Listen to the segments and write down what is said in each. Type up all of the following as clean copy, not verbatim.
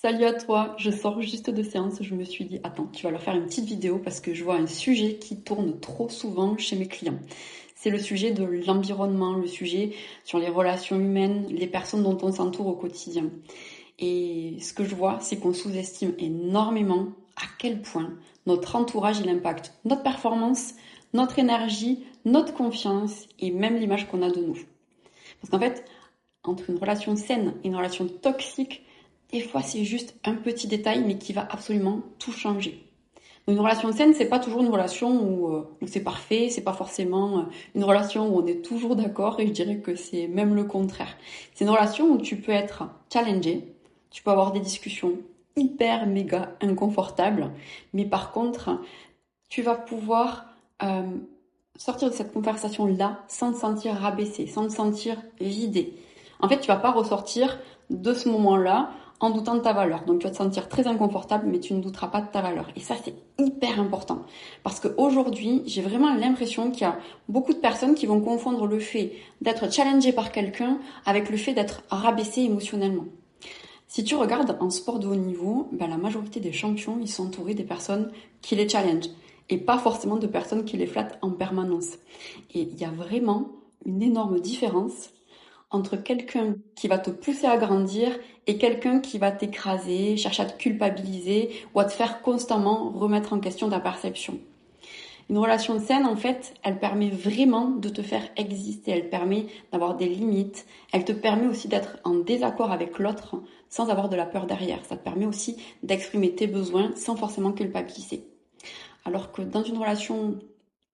Salut à toi, je sors juste de séance, je me suis dit, attends, tu vas leur faire une petite vidéo parce que je vois un sujet qui tourne trop souvent chez mes clients. C'est le sujet de l'environnement, le sujet sur les relations humaines, les personnes dont on s'entoure au quotidien. Et ce que je vois, c'est qu'on sous-estime énormément à quel point notre entourage, il impacte notre performance, notre énergie, notre confiance et même l'image qu'on a de nous. Parce qu'en fait, entre une relation saine et une relation toxique, des fois c'est juste un petit détail mais qui va absolument tout changer. Donc, une relation saine, c'est pas toujours une relation où c'est parfait, c'est pas forcément une relation où on est toujours d'accord et je dirais que c'est même le contraire. C'est une relation où tu peux être challengé, tu peux avoir des discussions hyper méga inconfortables, mais par contre, tu vas pouvoir euh, sortir de cette conversation-là sans te sentir rabaissé, sans te sentir vidé. En fait, tu vas pas ressortir de ce moment-là en doutant de ta valeur. Donc, tu vas te sentir très inconfortable, mais tu ne douteras pas de ta valeur. Et ça, c'est hyper important. Parce qu'aujourd'hui, j'ai vraiment l'impression qu'il y a beaucoup de personnes qui vont confondre le fait d'être challengé par quelqu'un avec le fait d'être rabaissé émotionnellement. Si tu regardes en sport de haut niveau, ben la majorité des champions, ils sont entourés des personnes qui les challengent et pas forcément de personnes qui les flattent en permanence. Et il y a vraiment une énorme différence entre quelqu'un qui va te pousser à grandir et quelqu'un qui va t'écraser, chercher à te culpabiliser ou à te faire constamment remettre en question ta perception. Une relation saine, en fait, elle permet vraiment de te faire exister, elle permet d'avoir des limites, elle te permet aussi d'être en désaccord avec l'autre sans avoir de la peur derrière. Ça te permet aussi d'exprimer tes besoins sans forcément culpabiliser. Alors que dans une relation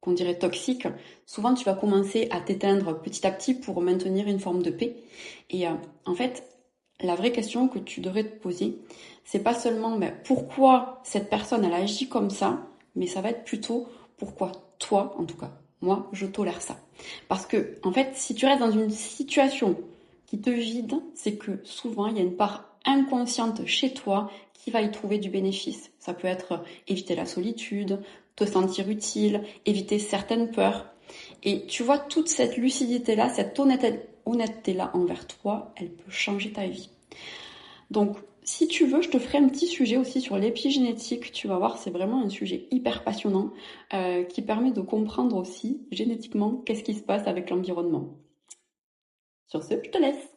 qu'on dirait toxique, souvent tu vas commencer à t'éteindre petit à petit pour maintenir une forme de paix. Et en fait, la vraie question que tu devrais te poser, c'est pas seulement pourquoi cette personne elle agit comme ça, mais ça va être plutôt pourquoi toi, en tout cas, moi, je tolère ça. Parce que, en fait, si tu restes dans une situation qui te vide, c'est que souvent il y a une part inconsciente chez toi qui va y trouver du bénéfice. Ça peut être éviter la solitude, te sentir utile, éviter certaines peurs. Et tu vois, toute cette lucidité-là, cette honnêteté-là envers toi, elle peut changer ta vie. Donc, si tu veux, je te ferai un petit sujet aussi sur l'épigénétique. Tu vas voir, c'est vraiment un sujet hyper passionnant qui permet de comprendre aussi génétiquement qu'est-ce qui se passe avec l'environnement. Sur ce, je te laisse.